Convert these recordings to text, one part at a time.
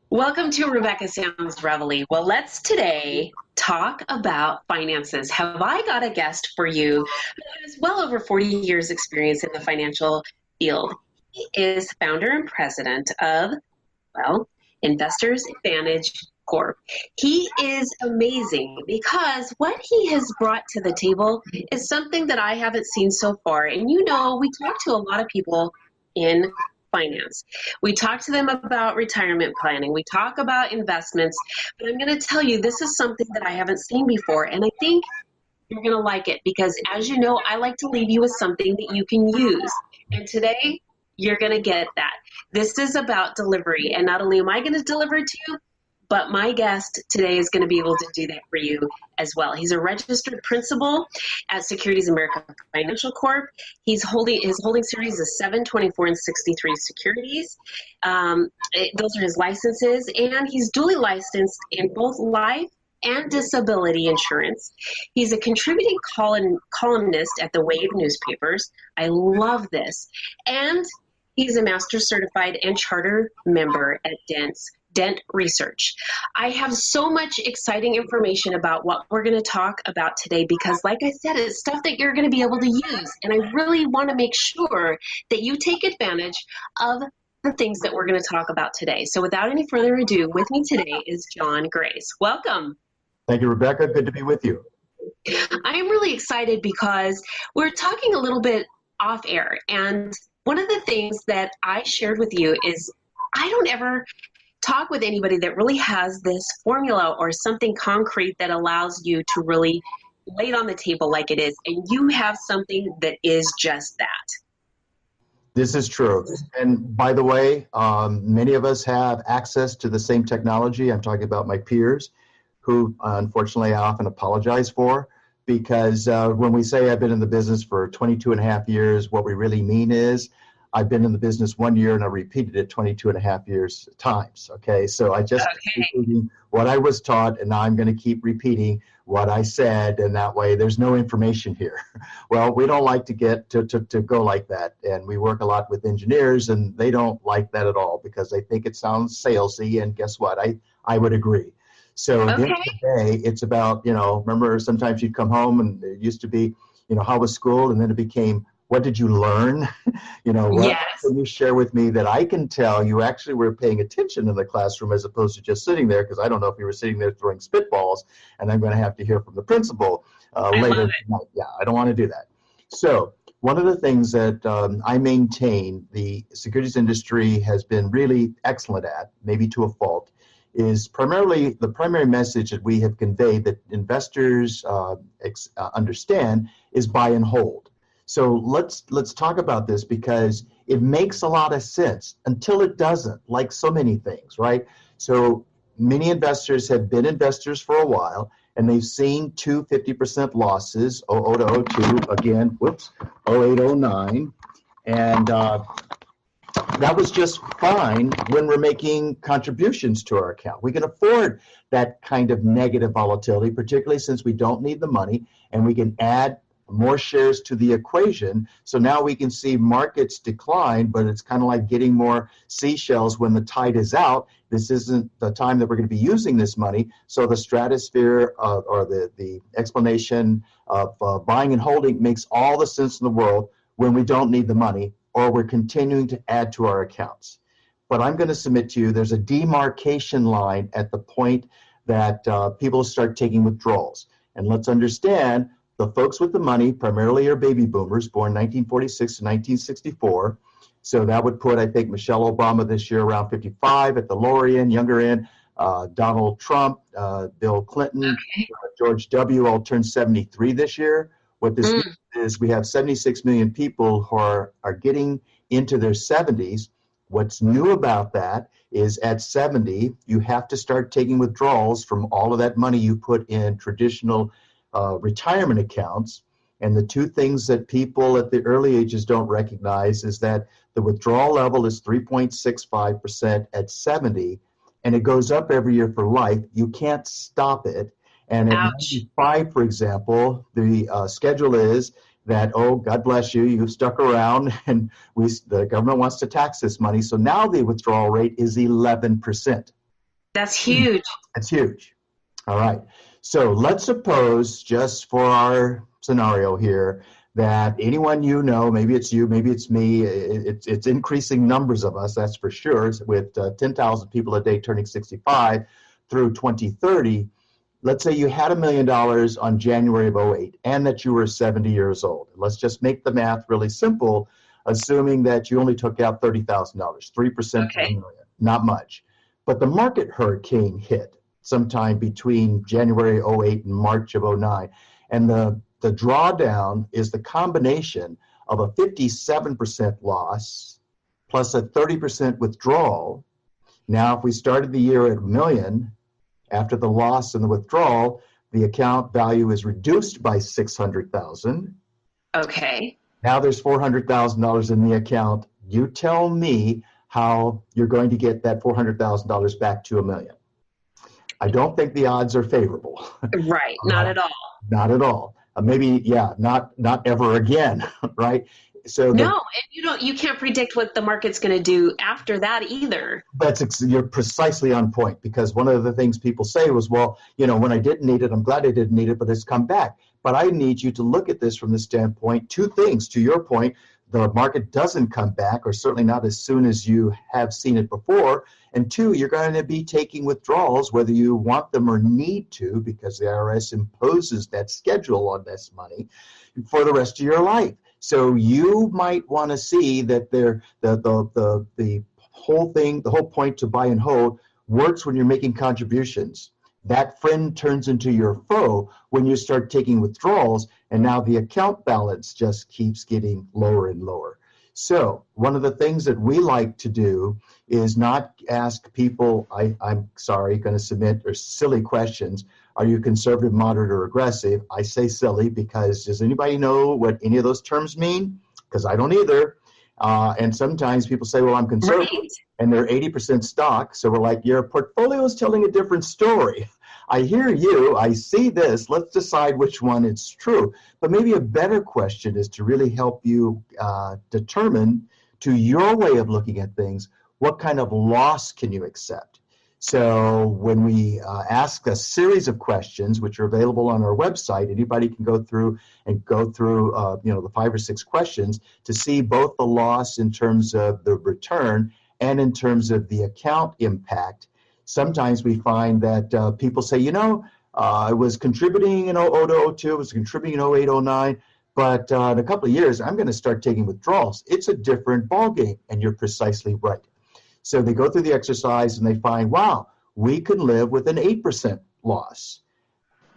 Welcome to Rebecca Sounds Reveille. Well, let's today talk about finances. Have I got a guest for you who has well over 40 years experience in the financial field? He is founder and president of, Investors Advantage Corp. He is amazing because what he has brought to the table is something that I haven't seen so far. And you know, we talk to a lot of people in finance. We talk to them about retirement planning. We talk about investments, but I'm going to tell you, this is something that I haven't seen before. And I think you're going to like it because, as you know, I like to leave you with something that you can use. And today, you're going to get that. This is about delivery. And not only am I going to deliver it to you, but my guest today is going to be able to do that for you as well. He's a registered principal at Securities America Financial Corp. His holding series is 7, 24, and 63 securities. Those are his licenses, and he's duly licensed in both life and disability insurance. He's a contributing columnist at the Wave newspapers. I love this. And he's a master certified and charter member at Dent Research. I have so much exciting information about what we're going to talk about today because, like I said, it's stuff that you're going to be able to use. And I really want to make sure that you take advantage of the things that we're going to talk about today. So without any further ado, with me today is John Grace. Welcome. Thank you, Rebecca. Good to be with you. I'm really excited because we're talking a little bit off air. And one of the things that I shared with you is I don't ever talk with anybody that really has this formula or something concrete that allows you to really lay it on the table like it is. And you have something that is just that. This is true. And by the way, many of us have access to the same technology. I'm talking about my peers who, unfortunately, I often apologize for because when we say I've been in the business for 22 and a half years, what we really mean is I've been in the business 1 year and I repeated it 22 and a half years times. Okay. So I just keep repeating what I was taught, and now I'm going to keep repeating what I said. And that way there's no information here. Well, we don't like to get to go like that. And we work a lot with engineers and they don't like that at all because they think it sounds salesy. And guess what? I would agree. So at the end of the day, it's about, remember sometimes you'd come home and it used to be, how was school? And then it became, what did you learn? What can you share with me that I can tell you actually were paying attention in the classroom as opposed to just sitting there? Because I don't know if you were sitting there throwing spitballs and I'm going to have to hear from the principal later tonight. Yeah, I don't want to do that. So one of the things that I maintain the securities industry has been really excellent at, maybe to a fault, is primarily the primary message that we have conveyed that investors understand is buy and hold. So let's talk about this because it makes a lot of sense until it doesn't, like so many things, right? So many investors have been investors for a while and they've seen 50% losses, 00 to 02, again, 08, 09. And that was just fine when we're making contributions to our account. We can afford that kind of negative volatility, particularly since we don't need the money and we can add more shares to the equation. So now we can see markets decline, but it's kind of like getting more seashells when the tide is out. This isn't the time that we're going to be using this money. So the stratosphere or the explanation of buying and holding makes all the sense in the world when we don't need the money or we're continuing to add to our accounts. But I'm going to submit to you, there's a demarcation line at the point that people start taking withdrawals. And let's understand, the folks with the money primarily are baby boomers born 1946 to 1964. So that would put, I think, Michelle Obama this year around 55 at the lower end, younger end, Donald Trump, Bill Clinton, George W. all turned 73 this year. What this means is we have 76 million people who are getting into their 70s. What's new about that is at 70, you have to start taking withdrawals from all of that money you put in traditional retirement accounts. And the two things that people at the early ages don't recognize is that the withdrawal level is 3.65% at 70, and it goes up every year for life. You can't stop it. And at Ouch. 95, for example, the schedule is that, oh, God bless you, you've stuck around and the government wants to tax this money. So now the withdrawal rate is 11%. That's huge. That's huge. All right. So let's suppose, just for our scenario here, that anyone you know, maybe it's you, maybe it's me, it's increasing numbers of us, that's for sure, with 10,000 people a day turning 65 through 2030. Let's say you had $1 million on January of '08 and that you were 70 years old. Let's just make the math really simple, assuming that you only took out $30,000, 3% of $1 million, not much. But the market hurricane hit sometime between January '08 and March of '09. And the drawdown is the combination of a 57% loss plus a 30% withdrawal. Now, if we started the year at $1 million, after the loss and the withdrawal, the account value is reduced by $600,000. Okay. Now there's $400,000 in the account. You tell me how you're going to get that $400,000 back to $1 million. I don't think the odds are favorable. Right. Not at all. Not at all. Maybe, yeah, not ever again, right? So no, and you can't predict what the market's going to do after that either. You're precisely on point, because one of the things people say was, well, when I didn't need it, I'm glad I didn't need it, but it's come back. But I need you to look at this from the standpoint, two things. To your point, the market doesn't come back, or certainly not as soon as you have seen it before. And two, you're going to be taking withdrawals, whether you want them or need to, because the IRS imposes that schedule on this money for the rest of your life. So you might want to see that the whole thing, the whole point to buy and hold works when you're making contributions. That friend turns into your foe when you start taking withdrawals, and now the account balance just keeps getting lower and lower. So one of the things that we like to do is not ask people, I'm sorry, going to submit or silly questions. Are you conservative, moderate, or aggressive? I say silly because does anybody know what any of those terms mean? Because I don't either. And sometimes people say, well, I'm conservative, right, and they're 80% stock. So we're like, your portfolio is telling a different story. I hear you. I see this. Let's decide which one is true. But maybe a better question is to really help you determine, to your way of looking at things, what kind of loss can you accept? So when we ask a series of questions, which are available on our website, anybody can go through the 5 or 6 questions to see both the loss in terms of the return and in terms of the account impact. Sometimes we find that people say, I was contributing in '02, I was contributing in '08, '09, but in a couple of years, I'm going to start taking withdrawals. It's a different ballgame, and you're precisely right. So they go through the exercise and they find, wow, we can live with an 8% loss.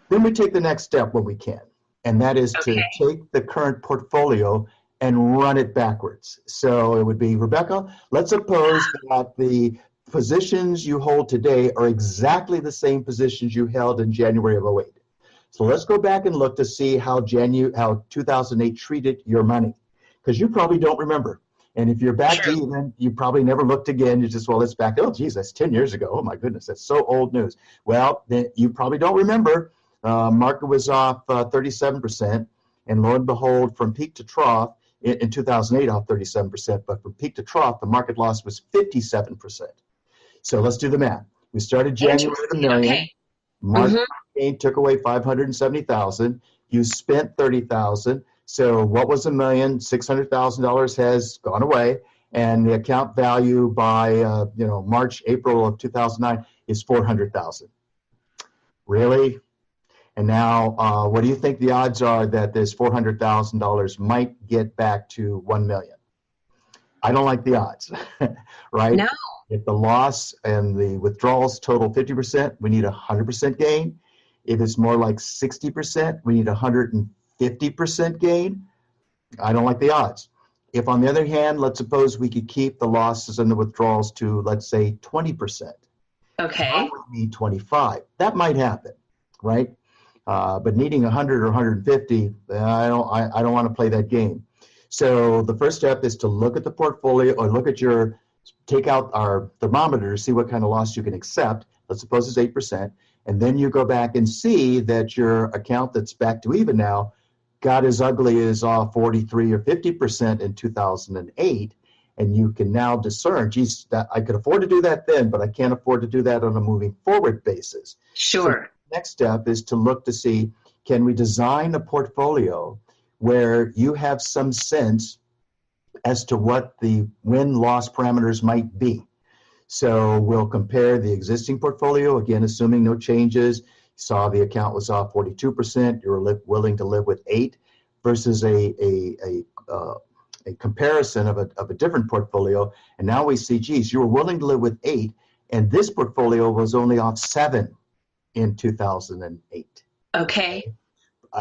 Then we take the next step when we can, and that is to take the current portfolio and run it backwards. So it would be, Rebecca, let's suppose that the positions you hold today are exactly the same positions you held in January of '08. So let's go back and look to see how 2008 treated your money, because you probably don't remember. And if you're back to even, you probably never looked again. You just, well, it's back. Oh, geez, that's 10 years ago. Oh, my goodness, that's so old news. Well, then you probably don't remember. Market was off 37%. And lo and behold, from peak to trough, in 2008, off 37%. But from peak to trough, the market loss was 57%. So let's do the math. We started January at $1 million. Okay. March took away 570,000. You spent 30,000. So what was $1 million? $600,000 has gone away, and the account value by March, April of 2009 is 400,000. Really? And now, what do you think the odds are that this $400,000 might get back to $1 million? I don't like the odds, right? No. If the loss and the withdrawals total 50%, we need 100% gain. If it's more like 60%, we need 150% gain. I don't like the odds. If, on the other hand, let's suppose we could keep the losses and the withdrawals to, let's say, 20%. Okay. We need 25. That might happen, right? But needing 100 or 150, I don't want to play that game. So the first step is to look at the portfolio, or take out our thermometer to see what kind of loss you can accept. Let's suppose it's 8%. And then you go back and see that your account that's back to even now got as ugly as 43 or 50% in 2008. And you can now discern, geez, that I could afford to do that then, but I can't afford to do that on a moving forward basis. Sure. So the next step is to look to see, can we design a portfolio where you have some sense as to what the win-loss parameters might be. So we'll compare the existing portfolio, again, assuming no changes. Saw the account was off 42%, you're willing to live with 8 versus a comparison of a different portfolio. And now we see, geez, you were willing to live with 8, and this portfolio was only off 7 in 2008. Okay.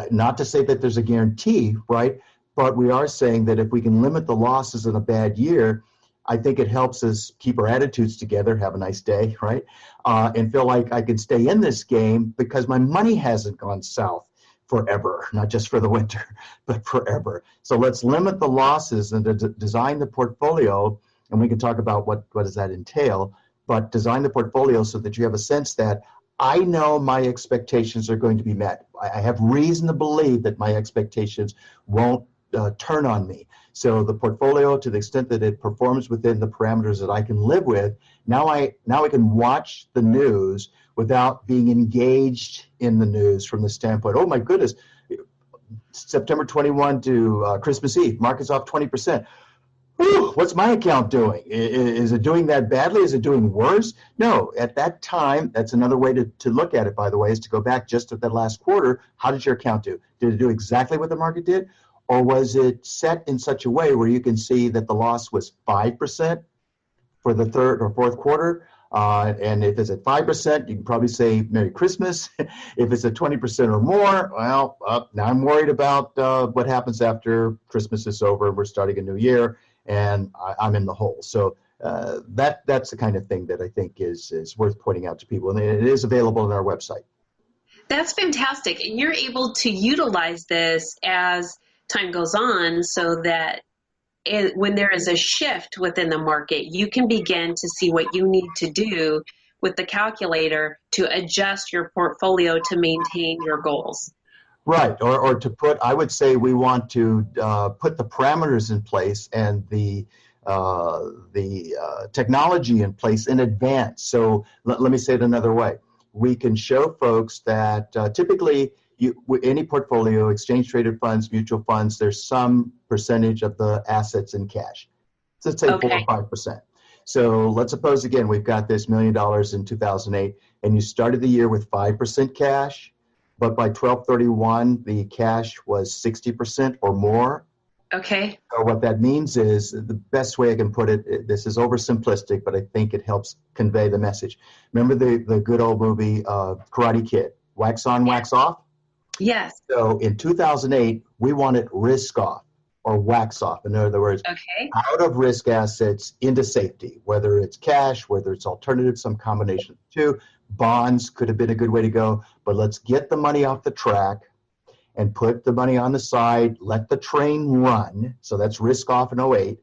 Not to say that there's a guarantee, right? But we are saying that if we can limit the losses in a bad year, I think it helps us keep our attitudes together, have a nice day, right? And feel like I can stay in this game because my money hasn't gone south forever, not just for the winter, but forever. So let's limit the losses and design the portfolio, and we can talk about what does that entail, but design the portfolio so that you have a sense that I know my expectations are going to be met. I have reason to believe that my expectations won't turn on me. So the portfolio, to the extent that it performs within the parameters that I can live with, now I can watch the news without being engaged in the news from the standpoint, oh my goodness, September 21 to Christmas Eve, market's off 20%. Whew, what's my account doing? Is it doing that badly? Is it doing worse? No, at that time, that's another way to look at it, by the way, is to go back just at that last quarter. How did your account do? Did it do exactly what the market did? Or was it set in such a way where you can see that the loss was 5% for the third or fourth quarter? And if it's at 5%, you can probably say Merry Christmas. If it's at 20% or more, well, now I'm worried about what happens after Christmas is over. We're starting a new year, and I'm in the hole. So that's the kind of thing that I think is worth pointing out to people. And it is available on our website. That's fantastic. And you're able to utilize this as time goes on so that when there is a shift within the market, you can begin to see what you need to do with the calculator to adjust your portfolio to maintain your goals. Right, or to put, I would say we want to put the parameters in place and the technology in place in advance. So let me say it another way. We can show folks that typically any portfolio, exchange traded funds, mutual funds, there's some percentage of the assets in cash. So let's say 4 or 5%. So let's suppose, again, we've got this $1 million in 2008, and you started the year with 5% cash, but by 12/31, the cash was 60% or more. Okay. So what that means is, the best way I can put it, this is oversimplistic, but I think it helps convey the message. Remember the good old movie Karate Kid, wax on, wax off? Yes. So in 2008, we wanted risk off or wax off. In other words, out of risk assets into safety, whether it's cash, whether it's alternative, some combination of the two. Bonds could have been a good way to go, but let's get the money off the track and put the money on the side, let the train run. So that's risk off in 08.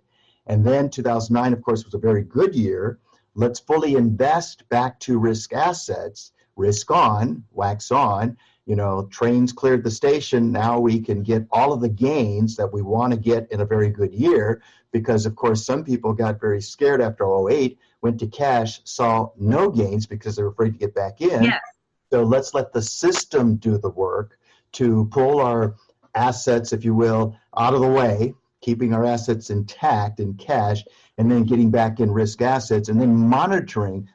And then 2009, of course, was a very good year. Let's fully invest back to risk assets, risk on, wax on. You know, trains cleared the station. Now we can get all of the gains that we want to get in a very good year because, of course, some people got very scared after 08, went to cash, saw no gains because they were afraid to get back in. Yes. So let's let the system do the work to pull our assets, if you will, out of the way, keeping our assets intact in cash, and then getting back in risk assets, and then monitoring.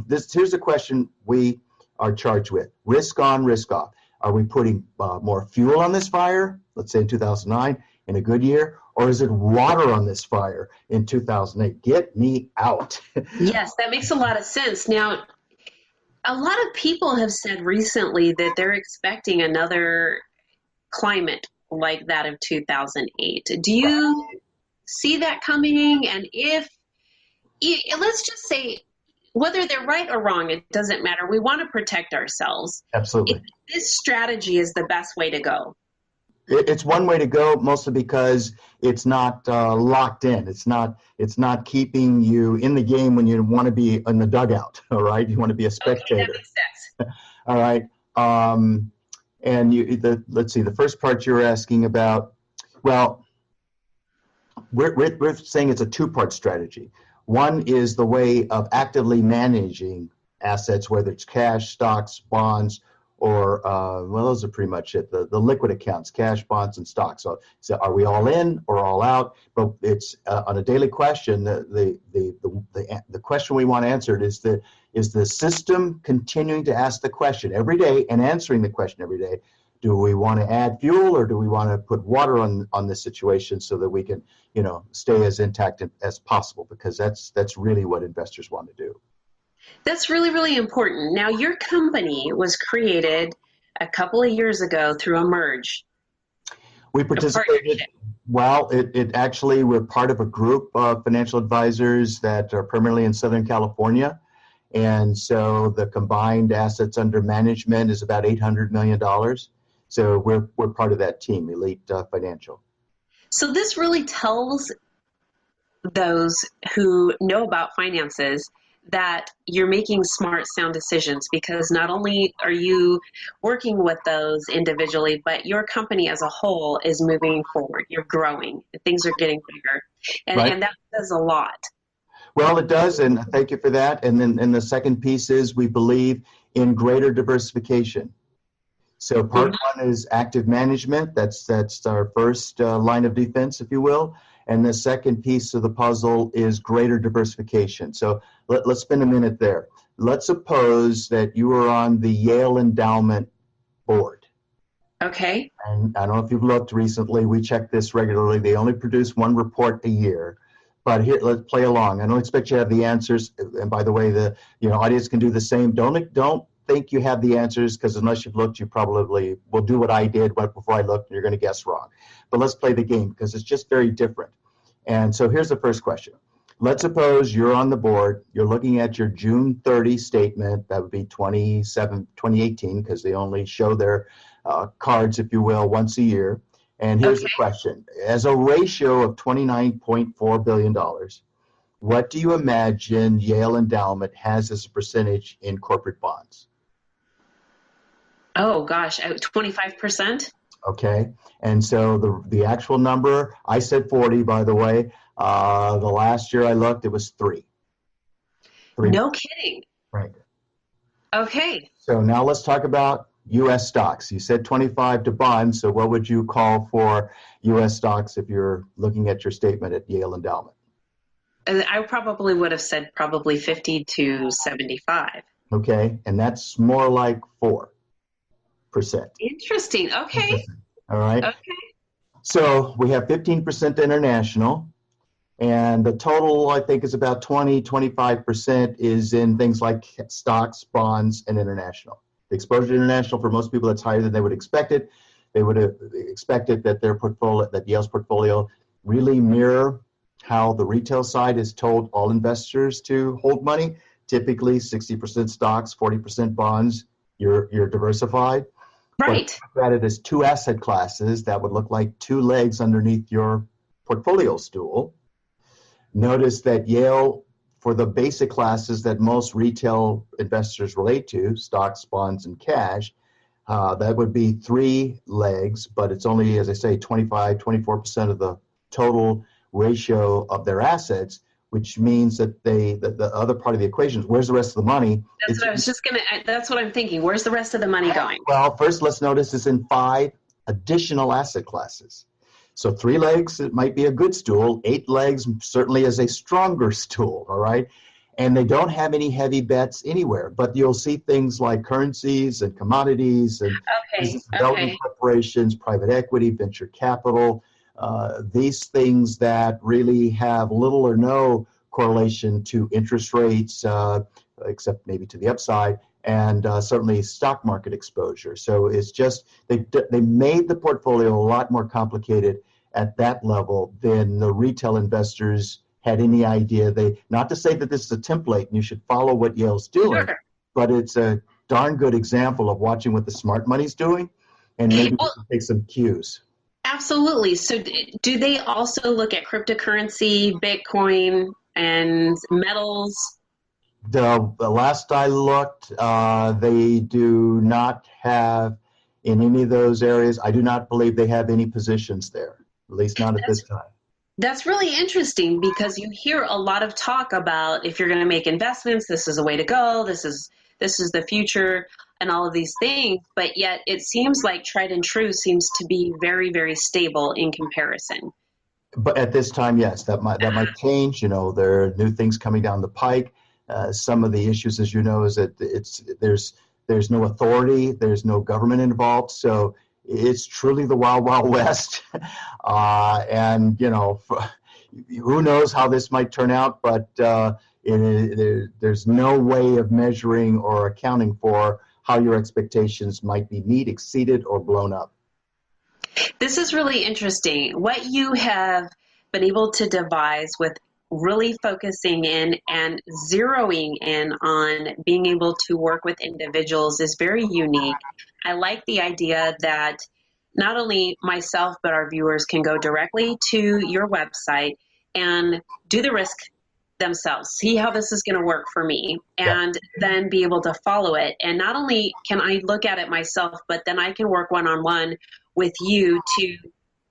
Here's a question we are charged with. Risk on, risk off. Are we putting more fuel on this fire, let's say in 2009, in a good year, or is it water on this fire in 2008? Get me out. Yes, that makes a lot of sense. Now, a lot of people have said recently that they're expecting another climate like that of 2008. Do you see that coming? And let's just say, whether they're right or wrong, it doesn't matter. We want to protect ourselves. Absolutely. This strategy is the best way to go. It's one way to go, mostly because it's not locked in. It's not keeping you in the game when you want to be in the dugout. All right, you want to be a spectator. Okay, that makes sense. All right. And let's see, the first part you're asking about, well, we're saying it's a two-part strategy. One is the way of actively managing assets, whether it's cash, stocks, bonds, or, well, those are pretty much it. The liquid accounts, cash, bonds, and stocks. So are we all in or all out? But it's on a daily question, the question we want answered is the system continuing to ask the question every day and answering the question every day? Do we want to add fuel, or do we want to put water on this situation so that we can, stay as intact as possible? Because that's really what investors want to do. That's really, really important. Now, your company was created a couple of years ago through a merge. We participated. Well, it actually, we're part of a group of financial advisors that are primarily in Southern California. And so the combined assets under management is about $800 million. So we're part of that team, Elite Financial. So this really tells those who know about finances that you're making smart, sound decisions, because not only are you working with those individually, but your company as a whole is moving forward. You're growing. Things are getting bigger. And that says a lot. Well, it does, and thank you for that. And then the second piece is we believe in greater diversification. So part one is active management. That's our first line of defense, if you will. And the second piece of the puzzle is greater diversification. So let's spend a minute there. Let's suppose that you are on the Yale Endowment Board. Okay. And I don't know if you've looked recently. We check this regularly. They only produce one report a year. But here, let's play along. I don't expect you to have the answers. And by the way, the audience can do the same. Don't think you have the answers, because unless you've looked, you probably will do what I did right before I looked, and you're going to guess wrong. But let's play the game, because it's just very different. And so here's the first question. Let's suppose you're on the board. You're looking at your June 30 statement. That would be 2018, because they only show their cards, if you will, once a year. And here's the question. As a ratio of $29.4 billion, what do you imagine Yale Endowment has as a percentage in corporate bonds? Oh, gosh, 25%? Okay, and so the actual number, I said 40, by the way. The last year I looked, it was 3. No kidding. Right. Okay. So now let's talk about U.S. stocks. You said 25 to bonds, so what would you call for U.S. stocks if you're looking at your statement at Yale Endowment? I probably would have said probably 50 to 75. Okay, and that's more like 4%. Interesting. Okay. All right. Okay. So we have 15% international, and the total, I think, is about 25% is in things like stocks, bonds, and international. The exposure to international, for most people, that's higher than they would expect it. They would have expected that their portfolio, that Yale's portfolio, really mirror how the retail side has told all investors to hold money. Typically 60% stocks, 40% bonds. You're diversified. Right. But at it as 2 asset classes that would look like 2 legs underneath your portfolio stool. Notice that Yale, for the basic classes that most retail investors relate to, stocks, bonds, and cash, that would be 3 legs, but it's only, as I say, 24% of the total ratio of their assets, which means that the other part of the equation is, where's the rest of the money? That's what I'm thinking. Where's the rest of the money going? Well, first let's notice it's in 5 additional asset classes. So 3 legs, it might be a good stool. 8 legs certainly is a stronger stool, all right? And they don't have any heavy bets anywhere, but you'll see things like currencies and commodities and business development corporations, private equity, venture capital, these things that really have little or no correlation to interest rates, except maybe to the upside, and certainly stock market exposure. So it's just, they made the portfolio a lot more complicated at that level than the retail investors had any idea. Not to say that this is a template and you should follow what Yale's doing, but it's a darn good example of watching what the smart money's doing, and maybe take some cues. Absolutely. So do they also look at cryptocurrency, Bitcoin, and metals? The last I looked, they do not have in any of those areas. I do not believe they have any positions there, at least not at this time. That's really interesting because you hear a lot of talk about if you're going to make investments, this is a way to go. This is the future and all of these things, but yet it seems like tried and true seems to be very, very stable in comparison. But at this time, yes, that might change. There are new things coming down the pike. Some of the issues, as you know, is that there's no authority, there's no government involved, so it's truly the wild, wild west. And who knows how this might turn out, but there's no way of measuring or accounting for how your expectations might be met, exceeded, or blown up. This is really interesting. What you have been able to devise with really focusing in and zeroing in on being able to work with individuals is very unique. I like the idea that not only myself, but our viewers can go directly to your website and do the risk themselves, see how this is going to work for me, and then be able to follow it. And not only can I look at it myself, but then I can work one-on-one with you to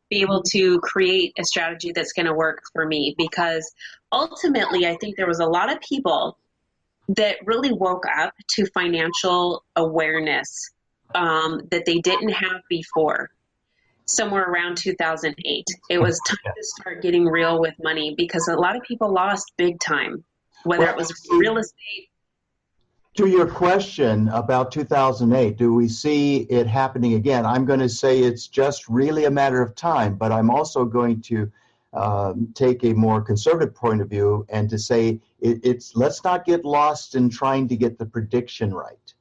be able to create a strategy that's going to work for me. Because ultimately, I think there was a lot of people that really woke up to financial awareness that they didn't have before. Somewhere around 2008, it was time to start getting real with money because a lot of people lost big time, whether it was real estate. To your question about 2008, do we see it happening again? I'm going to say it's just really a matter of time, but I'm also going to take a more conservative point of view and to say let's not get lost in trying to get the prediction right.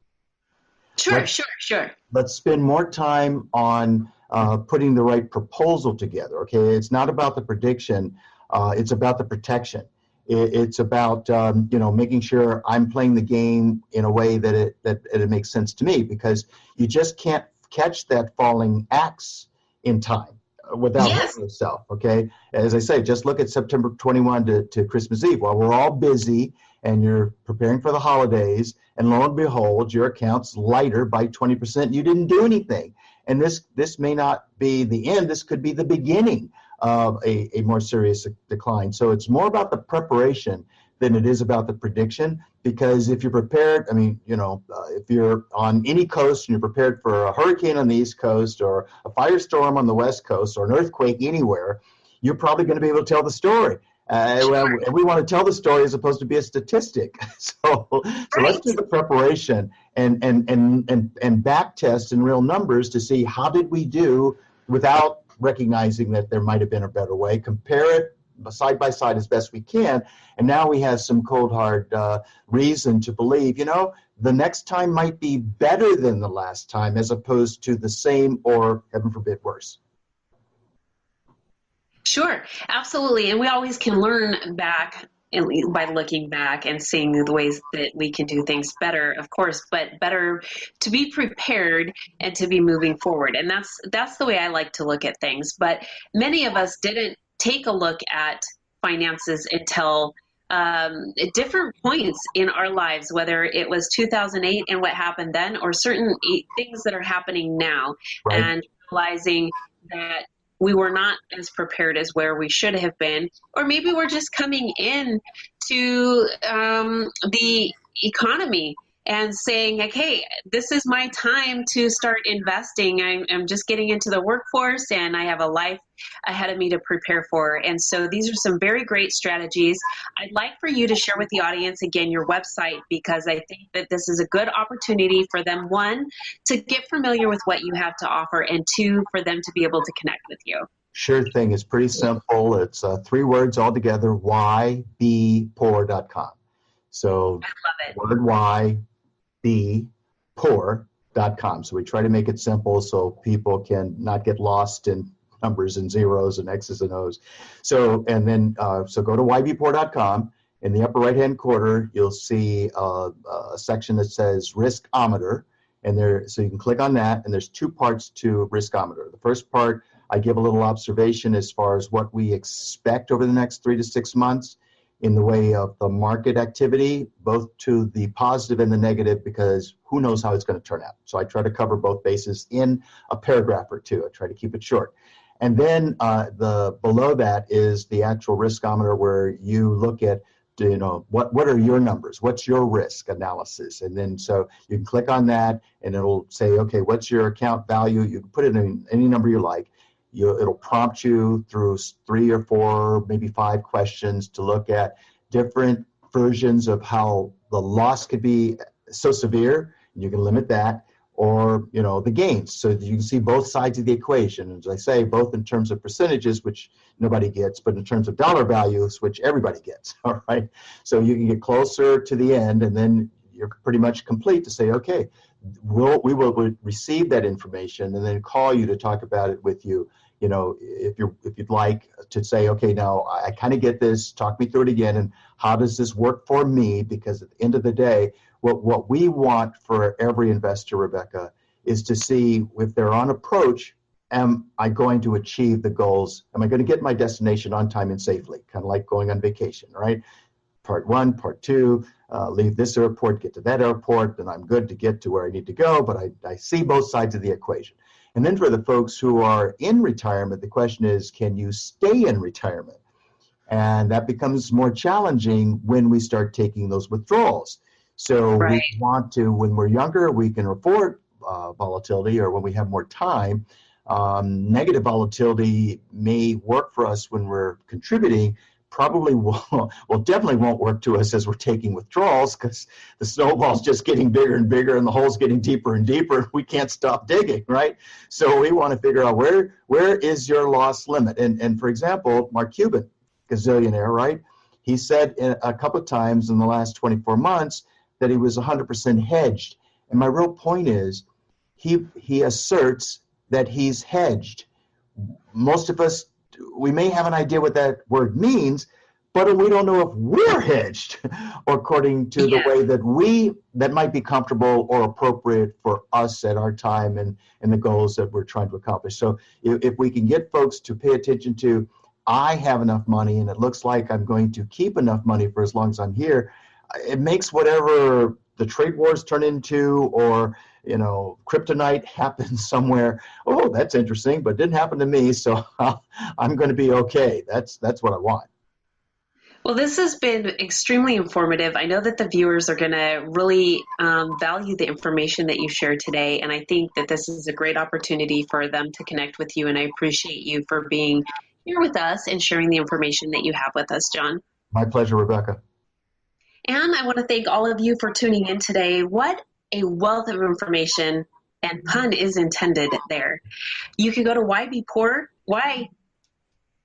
Sure. Let's spend more time on putting the right proposal together. Okay, it's not about the prediction; it's about the protection. It's about making sure I'm playing the game in a way that it makes sense to me, because you just can't catch that falling axe in time without hurting yourself. Okay, as I say, just look at September 21 to Christmas Eve. While we're all busy and you're preparing for the holidays, and lo and behold, your account's lighter by 20%. You didn't do anything. And this may not be the end. This could be the beginning of a more serious decline. So it's more about the preparation than it is about the prediction. Because if you're prepared, if you're on any coast and you're prepared for a hurricane on the East Coast or a firestorm on the West Coast or an earthquake anywhere, you're probably going to be able to tell the story. And we want to tell the story as opposed to be a statistic. So let's do the preparation and back test in real numbers to see how did we do without recognizing that there might have been a better way. Compare it side by side as best we can, and now we have some cold hard reason to believe the next time might be better than the last time, as opposed to the same or, heaven forbid, worse. Sure, absolutely. And we always can learn back by looking back and seeing the ways that we can do things better, of course, but better to be prepared and to be moving forward. And that's the way I like to look at things. But many of us didn't take a look at finances until different points in our lives, whether it was 2008 and what happened then, or certain things that are happening now, right. And realizing that we were not as prepared as where we should have been, or maybe we're just coming in to the economy and saying, like, hey, this is my time to start investing. I'm just getting into the workforce and I have a life ahead of me to prepare for. And so these are some very great strategies. I'd like for you to share with the audience again your website, because I think that this is a good opportunity for them, one, to get familiar with what you have to offer, and two, for them to be able to connect with you. Sure thing. It's pretty simple. It's 3 words all together, ybpoor.com. So I love it. Word Y, B, poor.com. So we try to make it simple so people can not get lost in numbers and zeros and X's and O's. So go to ybpoor.com. In the upper right-hand corner, you'll see a section that says Riskometer, so you can click on that. And there's 2 parts to Riskometer. The first part, I give a little observation as far as what we expect over the next 3 to 6 months. in the way of the market activity, both to the positive and the negative, because who knows how it's going to turn out. So I try to cover both bases in a paragraph or two. I try to keep it short. And then the below that is the actual riskometer, where you look at, what are your numbers? What's your risk analysis? And then so you can click on that and it'll say, okay, what's your account value? You can put it in any number you like. It'll prompt you through 3 or 4, maybe 5 questions to look at different versions of how the loss could be so severe, and you can limit that, or the gains, so that you can see both sides of the equation. As I say, both in terms of percentages, which nobody gets, but in terms of dollar values, which everybody gets. All right, so you can get closer to the end, and then you're pretty much complete to say, okay, we will receive that information and then call you to talk about it with you. If you'd like to say, okay, now I kind of get this, talk me through it again, and how does this work for me? Because at the end of the day, what we want for every investor, Rebecca, is to see if they're on approach, am I going to achieve the goals? Am I going to get my destination on time and safely? Kind of like going on vacation, right? Part 1, part 2, leave this airport, get to that airport, and I'm good to get to where I need to go, but I see both sides of the equation. And then for the folks who are in retirement, the question is, can you stay in retirement? And that becomes more challenging when we start taking those withdrawals. So Right. we want to, when we're younger, we can afford volatility, or when we have more time, negative volatility may work for us when we're contributing. Probably definitely won't work to us as we're taking withdrawals, because the snowball's just getting bigger and bigger and the hole's getting deeper and deeper, and we can't stop digging, right? So we want to figure out where is your loss limit. And for example, Mark Cuban, gazillionaire, right? He said a couple of times in the last 24 months that he was 100% hedged. And my real point is, he asserts that he's hedged. Most of us, we may have an idea what that word means, but we don't know if we're hedged according to the way that might be comfortable or appropriate for us at our time and the goals that we're trying to accomplish. So if we can get folks to pay attention to, I have enough money and it looks like I'm going to keep enough money for as long as I'm here, it makes whatever the trade wars turn into, or kryptonite happens somewhere. Oh, that's interesting, but it didn't happen to me, so I'm going to be okay. That's what I want. Well, this has been extremely informative. I know that the viewers are going to really value the information that you shared today, and I think that this is a great opportunity for them to connect with you, and I appreciate you for being here with us and sharing the information that you have with us, John. My pleasure, Rebecca. And I want to thank all of you for tuning in today. What a wealth of information, and pun is intended there. You can go to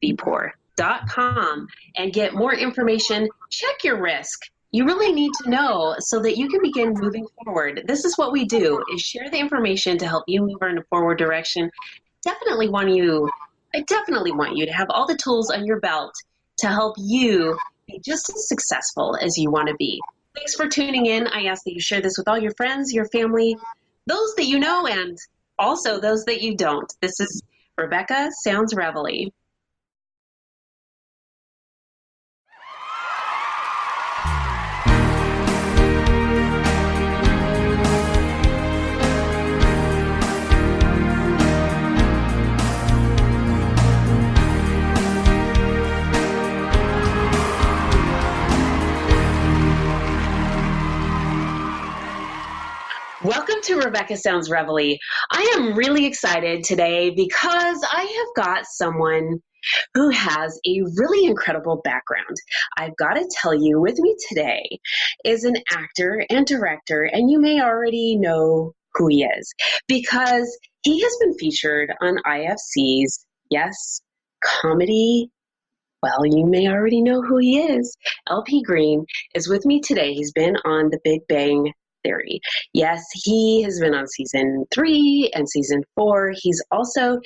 ybpoor.com and get more information. Check your risk. You really need to know so that you can begin moving forward. This is what we do, is share the information to help you move in a forward direction. I definitely want you to have all the tools on your belt to help you be just as successful as you want to be. Thanks for tuning in. I ask that you share this with all your friends, your family, those that you know, and also those that you don't. This is Rebecca Sounds Reveille. Welcome to Rebecca Sounds Reveille. I am really excited today because I have got someone who has a really incredible background. I've got to tell you, with me today is an actor and director, and you may already know who he is because he has been featured on IFC's, yes, comedy. Well, you may already know who he is. LP Green is with me today. He's been on The Big Bang Theory. Yes, he has been on season 3 and season 4. He's also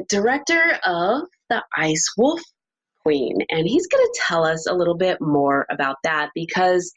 director of The Ice Wolf Queen, and he's going to tell us a little bit more about that because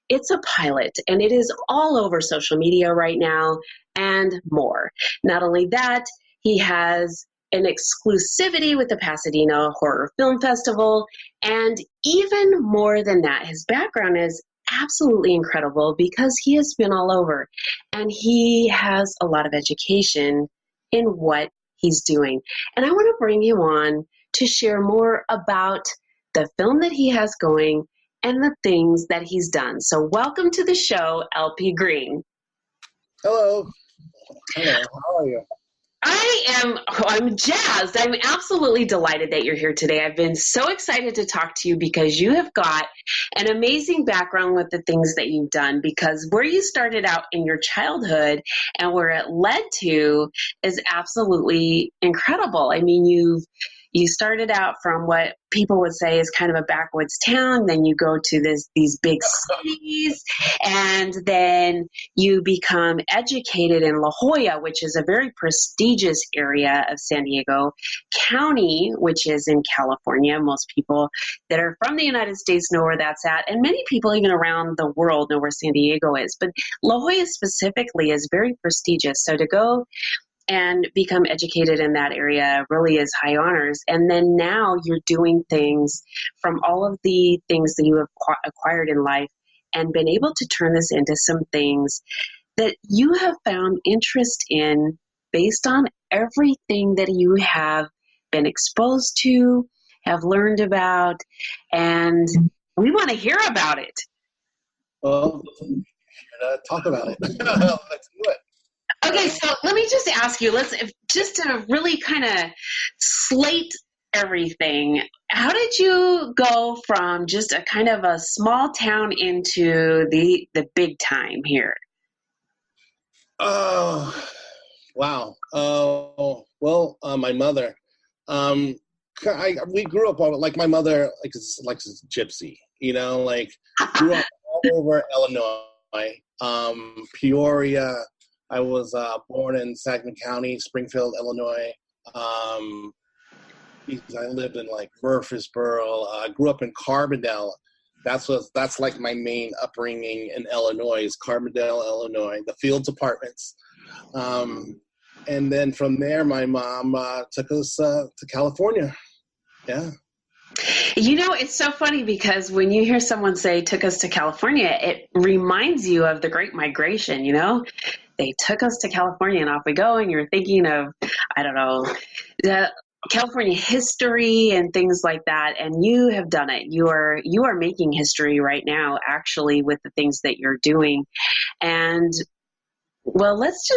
it's a pilot and it is all over social media right now and more. Not only that, he has an exclusivity with the Pasadena Horror Film Festival. And even more than that, his background is absolutely incredible because he has been all over and he has a lot of education in what he's doing. And I want to bring him on to share more about the film that he has going and the things that he's done. So welcome to the show, LP Green. Hello. Hello. How are you? I'm jazzed. I'm absolutely delighted that you're here today. I've been so excited to talk to you because you have got an amazing background with the things that you've done, because where you started out in your childhood and where it led to is absolutely incredible. I mean, you started out from what people would say is kind of a backwoods town, then you go to these big cities, and then you become educated in La Jolla, which is a very prestigious area of San Diego County, which is in California. Most people that are from the United States know where that's at, and many people even around the world know where San Diego is. But La Jolla specifically is very prestigious. So to go and become educated in that area really is high honors. And then now you're doing things from all of the things that you have acquired in life and been able to turn this into some things that you have found interest in based on everything that you have been exposed to, have learned about, and we want to hear about it. Well, talk about it. Let's do it. Okay, so let me just ask you, just to really kind of slate everything, how did you go from just a kind of a small town into the big time here? Oh, wow. Well, my mother, we grew up on, like, my mother, like a gypsy, like grew up all over Illinois, Peoria. I was born in Saginaw County, Springfield, Illinois. I lived in like Murfreesboro. I grew up in Carbondale. That's like my main upbringing in Illinois, is Carbondale, Illinois, the Fields Apartments. And then from there, my mom took us to California. Yeah. It's so funny because when you hear someone say took us to California, it reminds you of the Great Migration, They took us to California and off we go, and you're thinking of, I don't know, the California history and things like that, and you have done it. You are making history right now, actually, with the things that you're doing. And well, let's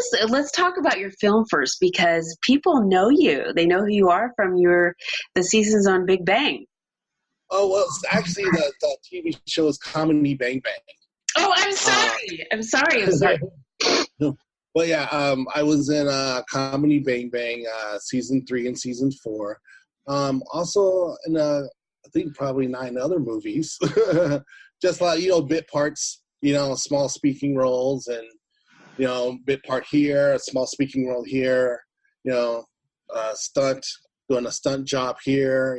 talk about your film first, because people know you. They know who you are from the seasons on Big Bang. Oh, well, actually, the TV show is Comedy Bang Bang. Oh, I'm sorry. I'm sorry. Well, yeah, I was in Comedy Bang Bang season 3 and season 4. Also in I think probably 9 other movies. Just like, bit parts, small speaking roles, and bit part here, a small speaking role here, doing a stunt job here,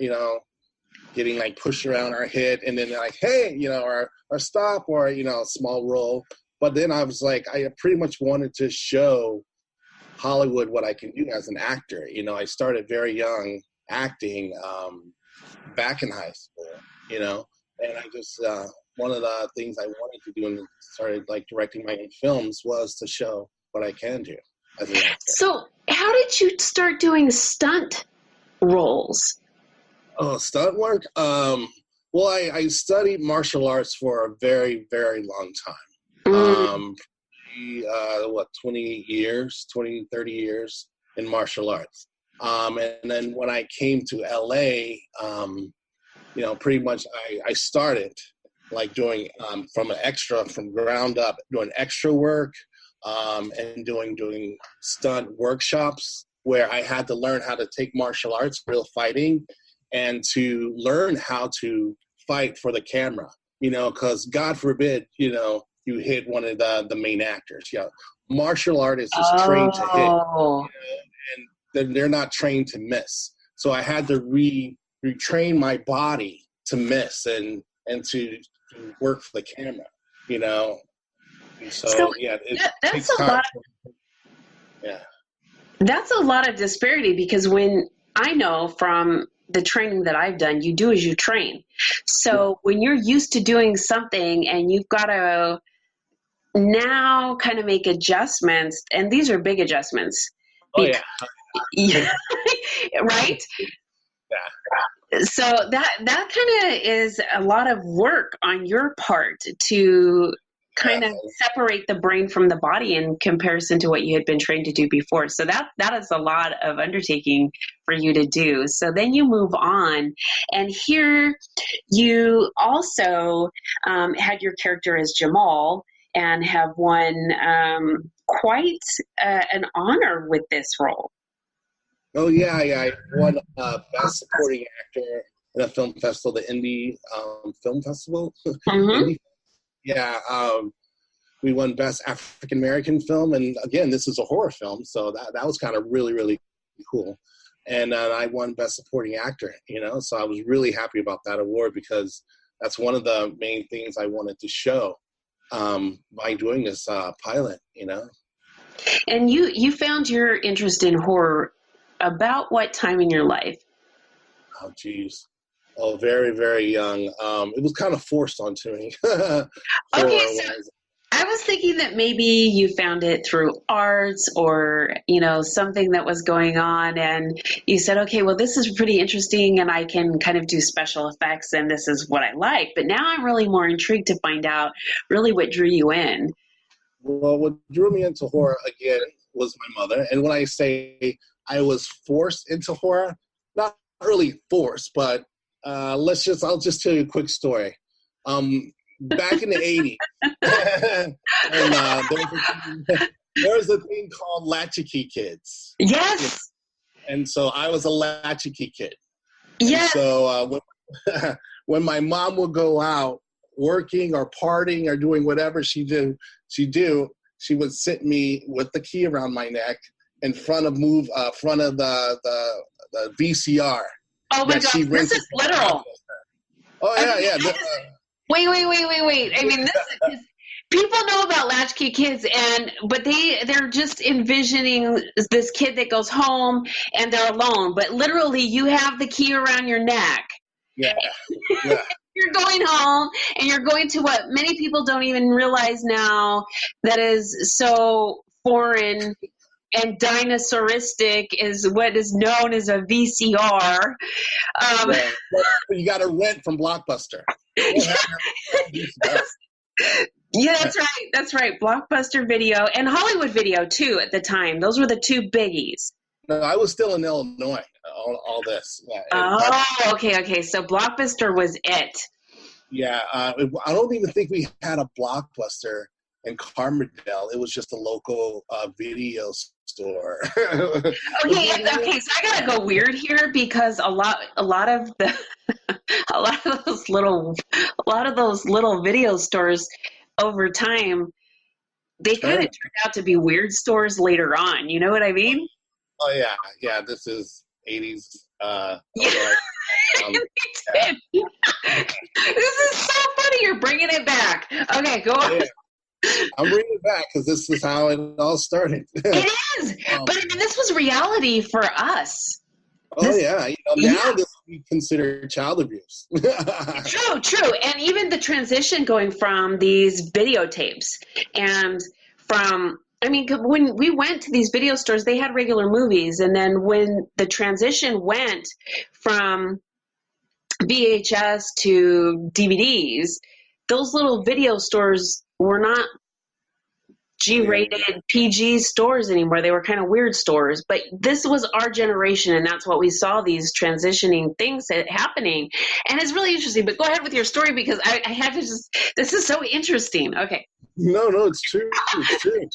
getting like pushed around or hit, and then like, hey, or stop, or a small role. But then I was like, I pretty much wanted to show Hollywood what I can do as an actor. I started very young acting back in high school, and I just, one of the things I wanted to do and started like directing my own films was to show what I can do as an actor. So how did you start doing stunt roles? Oh, stunt work? Well, I studied martial arts for a very, very long time. 20 years, 20, 30 years in martial arts. And then when I came to LA, pretty much I started like doing from ground up, doing extra work, and doing stunt workshops where I had to learn how to take martial arts, real fighting, and to learn how to fight for the camera, because God forbid, you hit one of the main actors. Martial artists is trained to hit, and they're not trained to miss. So I had to retrain my body to miss and to work for the camera, And so yeah, it that's takes a time. lot. Yeah. That's a lot of disparity, because when I know from the training that I've done, you do as you train. So when you're used to doing something and you've got to now kind of make adjustments, and these are big adjustments. Oh yeah. Yeah. Right? Yeah. So that kind of is a lot of work on your part to kind of separate the brain from the body in comparison to what you had been trained to do before. So that is a lot of undertaking for you to do. So then you move on, and here you also had your character as Jamal, and have won quite an honor with this role. Oh yeah, I won Best Supporting Actor in a film festival, the Indie Film Festival. Mm-hmm. Yeah, we won Best African American Film, and again, this is a horror film, so that was kind of really, really cool. And I won Best Supporting Actor, so I was really happy about that award, because that's one of the main things I wanted to show by doing this pilot, And you found your interest in horror about what time in your life? Oh, geez. Oh, very, very young. It was kind of forced onto me. Okay, so I was thinking that maybe you found it through arts, or, something that was going on, and you said, okay, well, this is pretty interesting, and I can kind of do special effects, and this is what I like. But now I'm really more intrigued to find out really what drew you in. Well, what drew me into horror, again, was my mother. And when I say I was forced into horror, not really forced, but I'll just tell you a quick story. Back in the 80s, and, there was a thing called latchkey kids. Yes. And so I was a latchkey kid. Yes. And so when my mom would go out working or partying or doing whatever she would sit me with the key around my neck in front of the VCR. Oh my gosh, this is literal. Oh yeah. Wait. I mean, people know about latchkey kids, but they're just envisioning this kid that goes home and they're alone. But literally, you have the key around your neck. Yeah. You're going home, and you're going to what many people don't even realize now that is so foreign and dinosauristic is what is known as a VCR. You got to rent from Blockbuster. Yeah, that's right. Blockbuster Video and Hollywood Video too at the time. Those were the two biggies. No, I was still in Illinois. All this. Yeah, okay. So Blockbuster was it. Yeah, I don't even think we had a Blockbuster in Carbondale. It was just a local video store. Okay. So I gotta go weird here, because a lot of those little video stores over time, they kind of turned out to be weird stores later on. You know what I mean? Oh yeah. This is 80s. Yeah. This is so funny. You're bringing it back. Okay, go on. Yeah. I'm bringing it back because this is how it all started. It is, but I mean, this was reality for us. Now this would be considered child abuse. True, and even the transition going from these videotapes and from. I mean, when we went to these video stores, they had regular movies. And then when the transition went from VHS to DVDs, those little video stores were not G-rated PG stores anymore. They were kind of weird stores. But this was our generation, and that's what we saw, these transitioning things happening. And it's really interesting. But go ahead with your story, because I have to this is so interesting. Okay. No, it's true. It's true.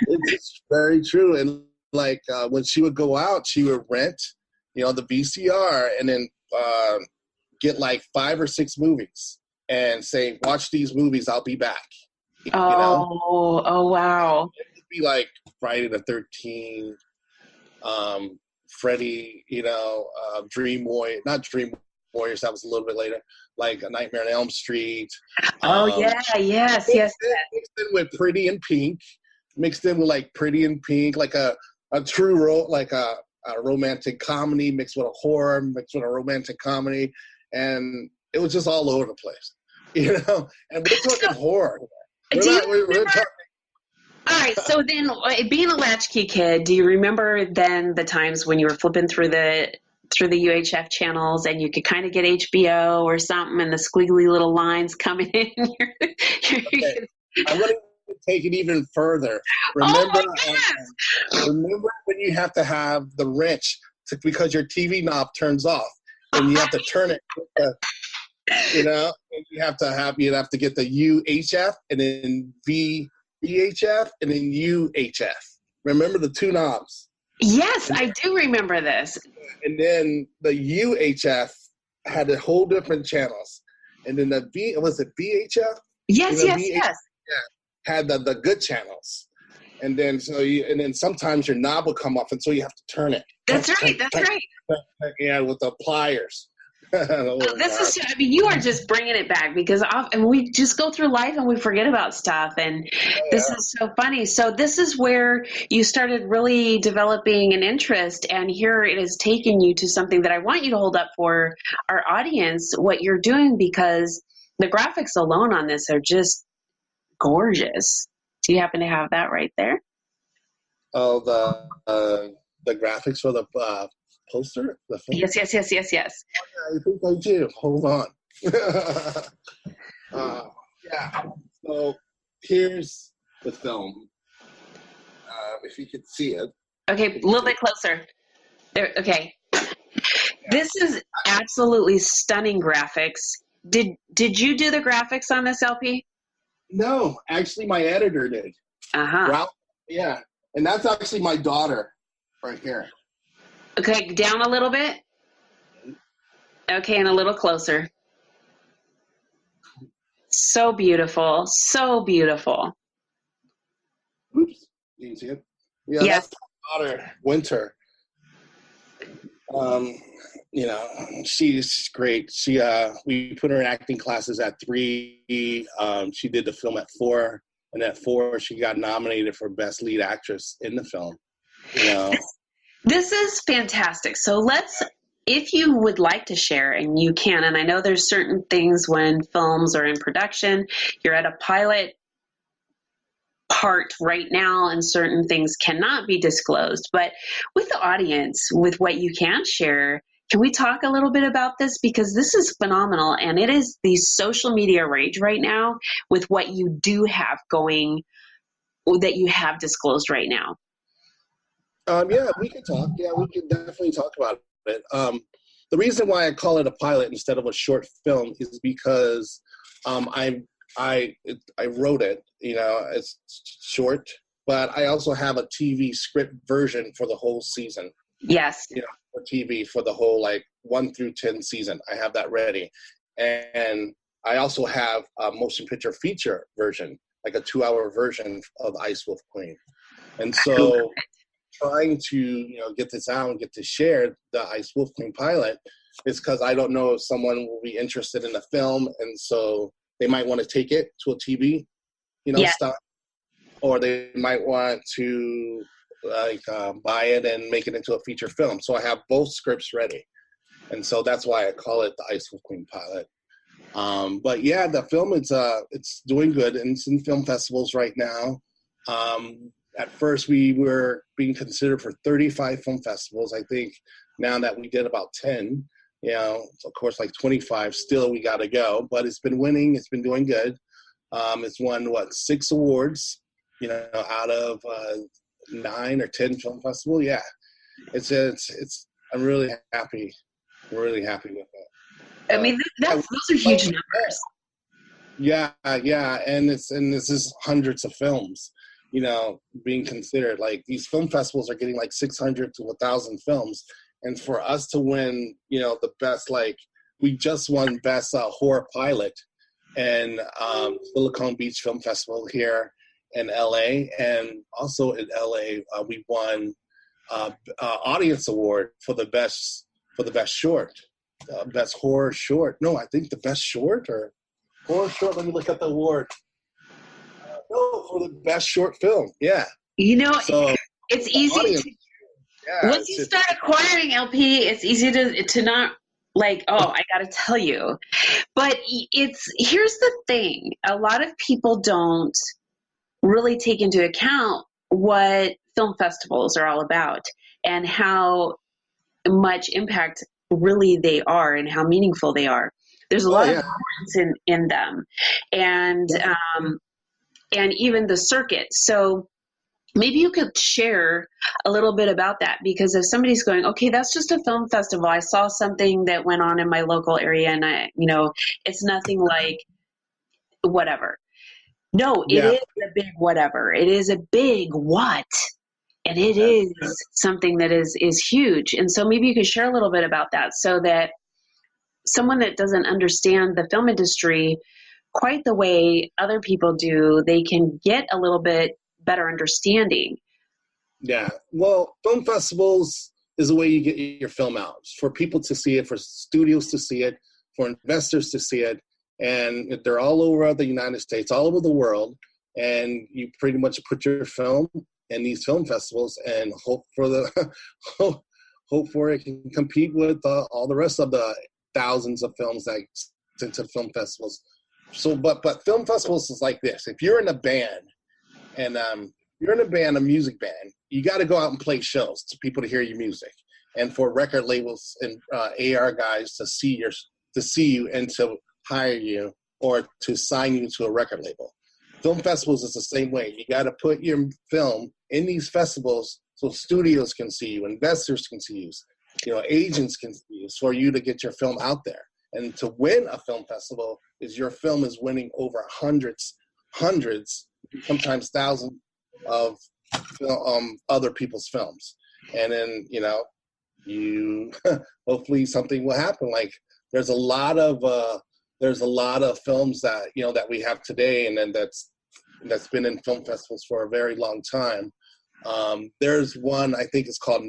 It's very true. And like when she would go out, she would rent, the VCR, and then get like 5 or 6 movies and say, watch these movies, I'll be back. Oh, wow. It would be like Friday the 13th, Freddy, Dream Warrior, not Dream Warriors, that was a little bit later, like A Nightmare on Elm Street. Yes. Mixed in with Pretty in Pink, like a a true like a romantic comedy mixed with a horror, mixed with a romantic comedy, and it was just all over the place, you know. And we're talking horror. We're talking. All right, so then being a latchkey kid, do you remember then the times when you were flipping through the UHF channels and you could kind of get HBO or something and the squiggly little lines coming in? Okay. I'm going to take it even further. Remember when you have to have the wrench because your TV knob turns off and you have to turn it, you know, and you have to get the UHF and then VHF and then UHF. Remember the two knobs? Yes, I do remember this. And then the UHF had a whole different channels. And then was it VHF? Yes. Yeah, had the good channels. And then sometimes your knob will come off and so you have to turn it. That's right. Yeah, with the pliers. You are just bringing it back because and we just go through life and we forget about stuff. And this is so funny. So this is where you started really developing an interest, and here it has taken you to something that I want you to hold up for our audience, what you're doing, because the graphics alone on this are just gorgeous. Do you happen to have that right there? Oh, the graphics for the poster? The film? Yes. I think I do. Hold on. Yeah. So here's the film. If you could see it. Okay, a little bit closer. There. Okay. This is absolutely stunning graphics. Did you do the graphics on this LP? No, actually, my editor did. Ralph? Yeah, and that's actually my daughter right here. Okay, down a little bit. Okay, and a little closer. So beautiful. So beautiful. Oops. You can see it? Yeah, yes. That's my daughter, Winter. You know, she's great. We put her in acting classes at 3. She did the film at 4. And at 4, she got nominated for Best Lead Actress in the film. You know. This is fantastic. So if you would like to share, and you can, and I know there's certain things when films are in production, you're at a pilot part right now and certain things cannot be disclosed. But with the audience, with what you can share, can we talk a little bit about this? Because this is phenomenal, and it is the social media rage right now with what you do have going, that you have disclosed right now. Yeah, we can talk. Yeah, we can definitely talk about it. The reason why I call it a pilot instead of a short film is because I wrote it. You know, it's short, but I also have a TV script version for the whole season. Yes. You know, for TV for the whole 1 through 10 season. I have that ready, and I also have a motion picture feature version, like a 2-hour version of Ice Wolf Queen, and so. Trying to get this out and get to share the Ice Wolf Queen pilot is because I don't know if someone will be interested in the film, and so they might want to take it to a TV, style, or they might want to buy it and make it into a feature film. So I have both scripts ready, and so that's why I call it the Ice Wolf Queen pilot. But yeah, the film it's doing good, and it's in film festivals right now. At first, we were being considered for 35 film festivals. I think now that we did about 10, of course, 25, still we got to go. But it's been winning. It's been doing good. It's won, 6 awards, out of 9 or 10 film festivals. Yeah, it's. I'm really happy. I'm really happy with it. I mean, those are huge numbers. Yeah, and this is hundreds of films. Being considered. These film festivals are getting 600 to 1,000 films. And for us to win, the best, we just won best horror pilot in Silicon Beach Film Festival here in LA. And also in LA, we won audience award for the best short, best horror short. No, I think the best short or horror short. Let me look at the award. No, for the best short film. Yeah. So it's easy. Yeah, Once you start acquiring LP, it's easy to not like, oh, I got to tell you. But here's the thing. A lot of people don't really take into account what film festivals are all about and how much impact really they are and how meaningful they are. There's a oh lot of yeah, importance in them, and even the circuit. So maybe you could share a little bit about that, because if somebody's going, okay, that's just a film festival. I saw something that went on in my local area, and it's nothing like whatever. No, it yeah. is a big whatever. It is a big what. And it That, is something that is huge. And so maybe you could share a little bit about that, so that someone that doesn't understand the film industry quite the way other people do, they can get a little bit better understanding. yeah. Well, film festivals is a way you get your film out for people to see it, for studios to see it, for investors to see it, and they're all over the United States, all over the world, and you pretty much put your film in these film festivals and hope for hope for it can compete with all the rest of the thousands of films that sent to film festivals. So, but film festivals is like this: if you're in a band and you're in a band, a music band, you got to go out and play shows to people to hear your music, and for record labels and AR guys to see you and to hire you or to sign you to a record label. Film festivals is the same way. You got to put your film in these festivals so studios can see you, investors can see you, agents can see you, for you to get your film out there. And to win a film festival is your film is winning over hundreds, sometimes thousands of other people's films. And then, you hopefully something will happen. Like there's a lot of films that, that we have today, and then that's been in film festivals for a very long time. There's one, I think it's called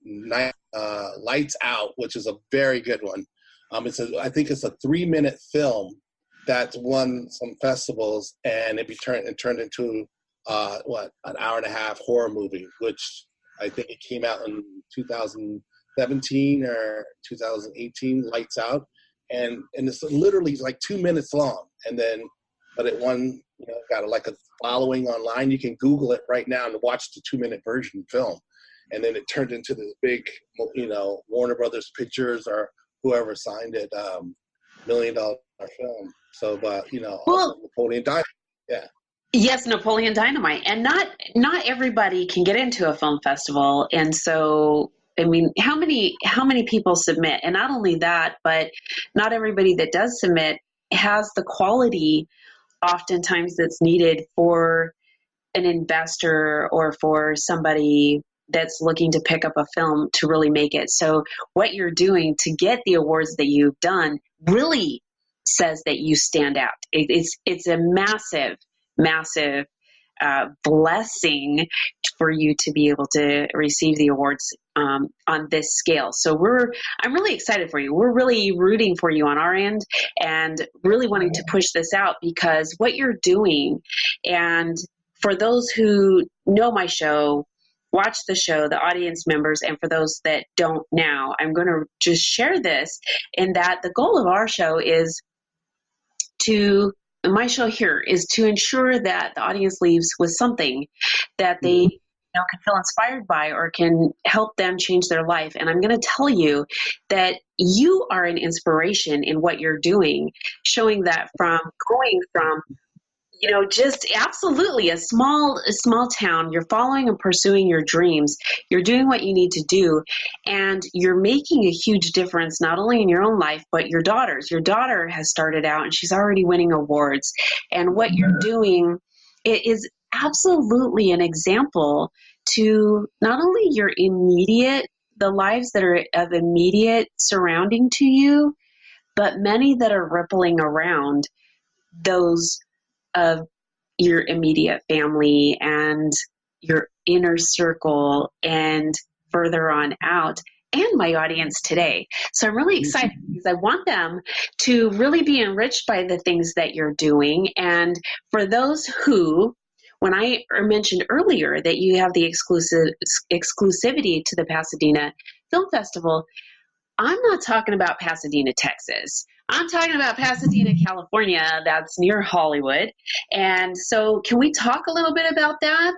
Lights Out, which is a very good one. I think it's a 3-minute film that's won some festivals, and it turned into an hour and a half horror movie, which I think it came out in 2017 or 2018. Lights Out, and it's literally like 2 minutes long, but it won. Got like a following online. You can Google it right now and watch the 2-minute version film, and then it turned into this big, Warner Brothers Pictures or whoever signed it, $1 million film. So, but also Napoleon Dynamite. Yeah. Yes, Napoleon Dynamite, and not everybody can get into a film festival, and so I mean, how many people submit? And not only that, but not everybody that does submit has the quality oftentimes that's needed for an investor or for somebody that's looking to pick up a film to really make it. So what you're doing to get the awards that you've done really says that you stand out. It's a massive blessing for you to be able to receive the awards on this scale. So I'm really excited for you. We're really rooting for you on our end and really wanting to push this out, because what you're doing, and for those who know my show, watch the show, the audience members, and for those that don't now, I'm going to just share this, in that the goal of our show is my show here is to ensure that the audience leaves with something that they can feel inspired by or can help them change their life. And I'm going to tell you that you are an inspiration in what you're doing, showing that from going from just absolutely a small town, you're following and pursuing your dreams, you're doing what you need to do, and you're making a huge difference, not only in your own life, but your daughter's. Your daughter has started out and she's already winning awards. And what you're doing, it is absolutely an example to not only the lives that are of immediate surrounding to you, but many that are rippling around those of your immediate family and your inner circle and further on out, and my audience today. So I'm really excited because I want them to really be enriched by the things that you're doing. And for those who when I mentioned earlier that you have the exclusivity to the Pasadena Film Festival, I'm not talking about Pasadena, Texas. I'm talking about Pasadena, California. That's near Hollywood. And so can we talk a little bit about that?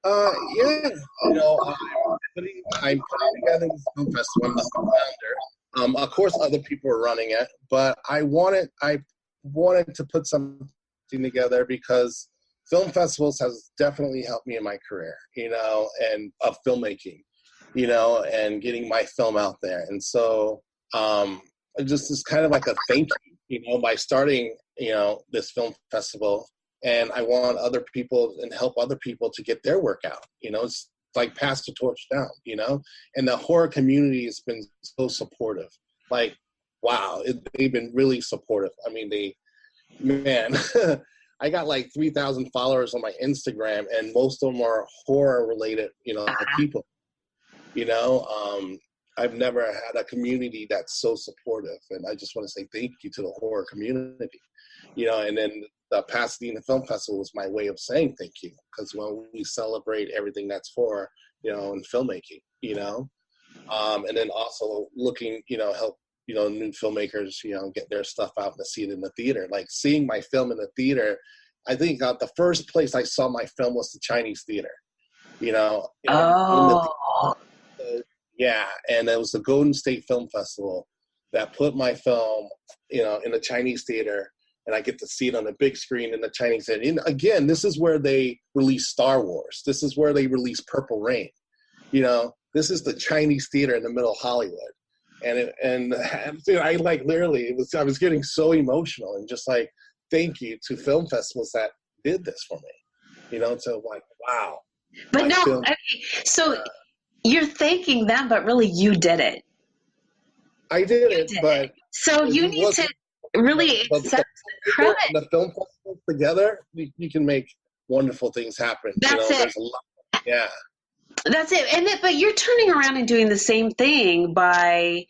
Yeah, I'm putting together this film festival. I'm the founder. Of course, other people are running it, but I wanted to put something together because film festivals has definitely helped me in my career, and of filmmaking, and getting my film out there. And so, just is kind of like a thank you, by starting, this film festival. And I want other people and help other people to get their work out. It's like pass the torch down, and the horror community has been so supportive. Like, wow, they've been really supportive. I mean, man, I got like 3,000 followers on my Instagram, and most of them are horror related, people. I've never had a community that's so supportive, and I just want to say thank you to the horror community. And then the Pasadena Film Festival was my way of saying thank you, because when we celebrate everything that's horror, in filmmaking, and then also looking, help, new filmmakers, get their stuff out and see it in the theater. Like seeing my film in the theater, I think the first place I saw my film was the Chinese theater, Oh. Yeah, and it was the Golden State Film Festival that put my film, in the Chinese theater, and I get to see it on the big screen in the Chinese theater. And again, this is where they release Star Wars. This is where they release Purple Rain. This is the Chinese theater in the middle of Hollywood. And I like literally, I was getting so emotional and just like, thank you to film festivals that did this for me, so like, wow. But no, okay, so you're thanking them, but really you did it. I did it, but so you need to really accept the credit. The film festivals together, you can make wonderful things happen. That's it. There's a lot, yeah. That's it. But you're turning around and doing the same thing by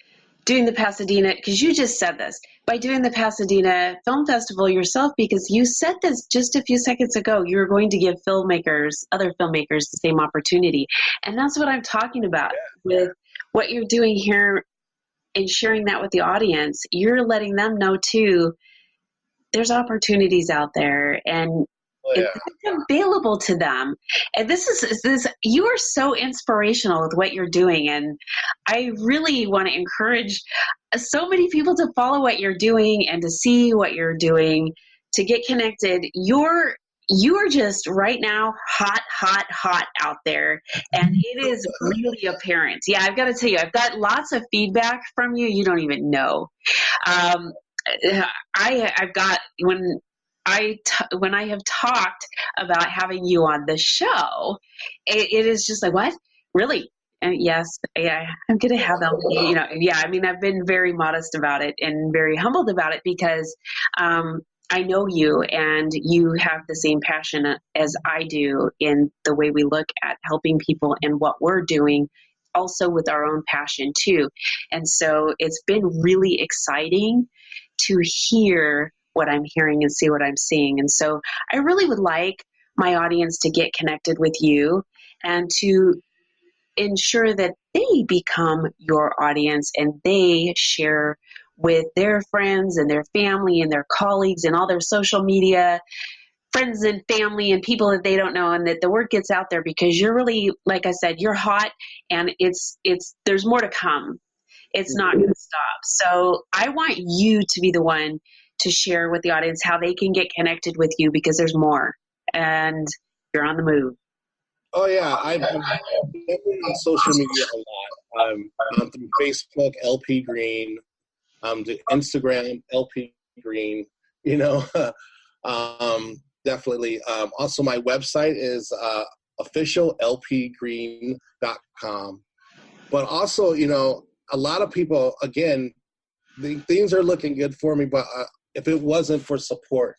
doing the Pasadena, because you just said this, by doing the Pasadena Film Festival yourself, because you said this just a few seconds ago, you're going to give other filmmakers the same opportunity. And that's what I'm talking about with what you're doing here and sharing that with the audience. You're letting them know too, there's opportunities out there, and it's available to them. And you are so inspirational with what you're doing. And I really want to encourage so many people to follow what you're doing and to see what you're doing, to get connected. You are just right now hot out there, and it is really apparent. Yeah, I've got to tell you, I've got lots of feedback from you. You don't even know. I've got, when I have talked about having you on the show, it is just like, what? Really? And yes, yeah, I'm going to have them, I mean, I've been very modest about it and very humbled about it, because I know you, and you have the same passion as I do in the way we look at helping people and what we're doing, also with our own passion too. And so it's been really exciting to hear what I'm hearing and see what I'm seeing. And so I really would like my audience to get connected with you and to ensure that they become your audience and they share with their friends and their family and their colleagues and all their social media friends and family and people that they don't know, and that the word gets out there, because you're really, like I said, you're hot, and there's more to come. It's not going to stop. So I want you to be the one to share with the audience how they can get connected with you, because there's more, and you're on the move. Oh yeah, I'm on social media a lot. I'm through Facebook, LP Green, the Instagram, LP Green. Definitely. Also, my website is officiallpgreen.com. But also, a lot of people, again, things are looking good for me. But if it wasn't for support,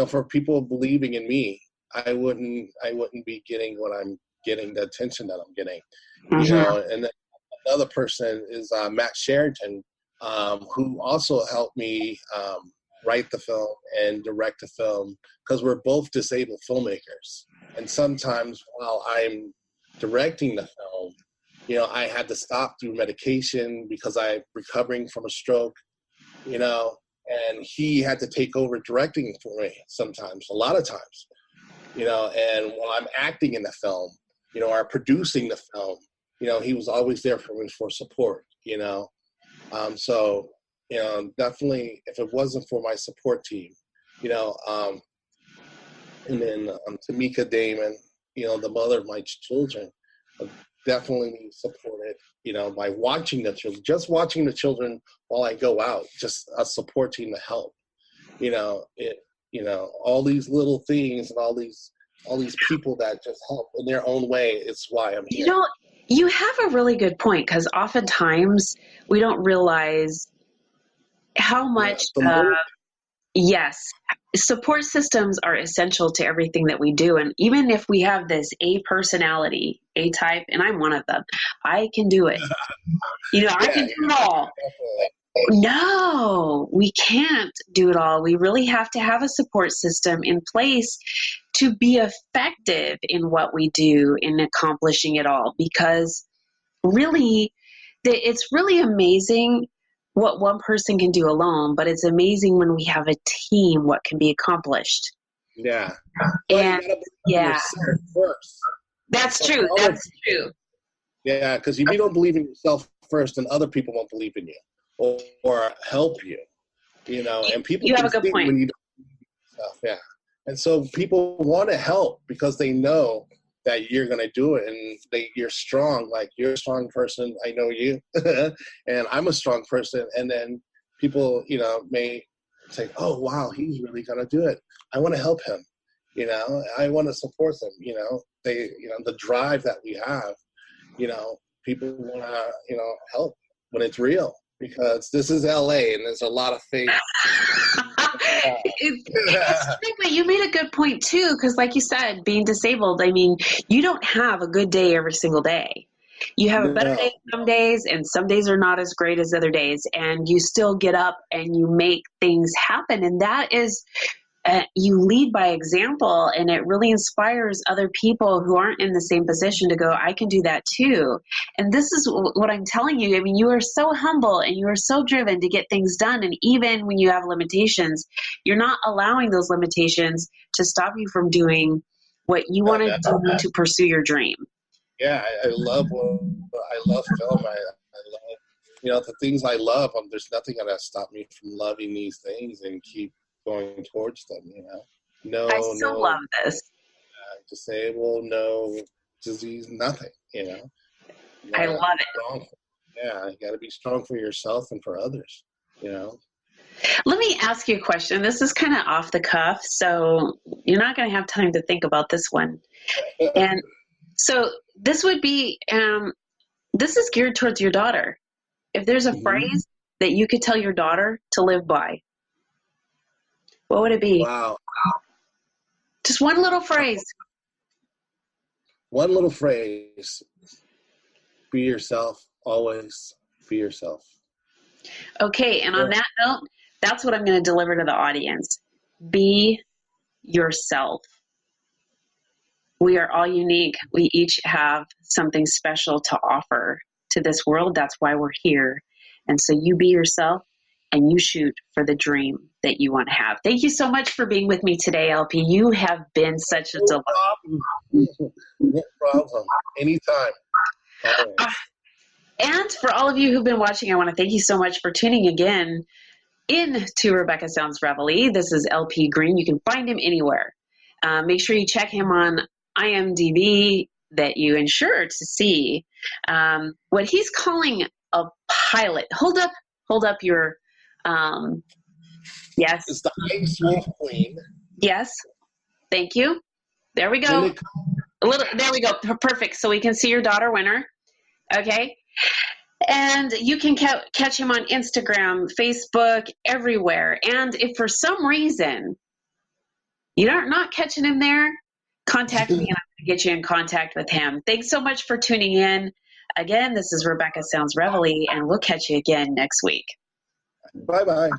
for people believing in me, I wouldn't be getting what I'm getting, the attention that I'm getting. Mm-hmm. And then another person is Matt Sherrington, who also helped me write the film and direct the film, because we're both disabled filmmakers. And sometimes while I'm directing the film, I had to stop through medication because I'm recovering from a stroke, and he had to take over directing for me sometimes, a lot of times, and while I'm acting in the film, or producing the film, he was always there for me for support, so, definitely if it wasn't for my support team, and then Tamika Damon, the mother of my children, definitely supported, by watching the children, just watching the children while I go out, just a support team to help, all these little things and all these people that just help in their own way. It's why I'm here. You have a really good point, because oftentimes we don't realize how much, yes, support systems are essential to everything that we do. And even if we have this A personality, A type, and I'm one of them, I can do it. I can do it all. Definitely. No, we can't do it all. We really have to have a support system in place to be effective in what we do in accomplishing it all, because really, it's really amazing what one person can do alone, but it's amazing when we have a team what can be accomplished. Yeah. And yeah, first. That's true. That's true. Yeah, because if you don't believe in yourself first, then other people won't believe in you or help you. And people you have a good point. When you don't believe in yourself, yeah. And so people want to help because they know that you're going to do it, and you're strong. Like, you're a strong person. I know you, and I'm a strong person. And then people, may say, "Oh, wow, he's really going to do it. I want to help him. I want to support them." The drive that we have. People want to, help when it's real, because this is LA and there's a lot of fake. It's true, but you made a good point too, because like you said, being disabled, I mean, you don't have a good day every single day. You have a better day some days, and some days are not as great as other days, and you still get up and you make things happen. And that is, you lead by example, and it really inspires other people who aren't in the same position to go, I can do that too. And this is what I'm telling you. I mean, you are so humble and you are so driven to get things done. And even when you have limitations, you're not allowing those limitations to stop you from doing what you want to do to pursue your dream. Yeah, I love film. I love, the things I love. There's nothing going to stop me from loving these things and keep going towards them, I still love this. Disabled, no disease, nothing, I love it. Strong. Yeah, you got to be strong for yourself and for others, Let me ask you a question. This is kind of off the cuff, so you're not going to have time to think about this one. And so this would be, this is geared towards your daughter. If there's a phrase that you could tell your daughter to live by, what would it be? Wow. Just one little phrase. One little phrase. Be yourself. Always be yourself. Okay, and on that note, that's what I'm going to deliver to the audience. Be yourself. We are all unique. We each have something special to offer to this world. That's why we're here. And so you be yourself, and you shoot for the dream that you want to have. Thank you so much for being with me today, LP. You have been such a delight. No problem. Anytime. And for all of you who've been watching, I want to thank you so much for tuning again in to Rebecca Sounds Reveille. This is LP Green. You can find him anywhere. Make sure you check him on IMDb, that you ensure to see what he's calling a pilot. Hold up your yes. It's the Ice Wolf Queen. Yes. Thank you. There we go. There we go. Perfect. So we can see your daughter winner. Okay. And you can catch him on Instagram, Facebook, everywhere. And if for some reason you're not catching him there, contact me and I'm going to get you in contact with him. Thanks so much for tuning in. Again, this is Rebecca Sounds Reveille, and we'll catch you again next week. Bye-bye.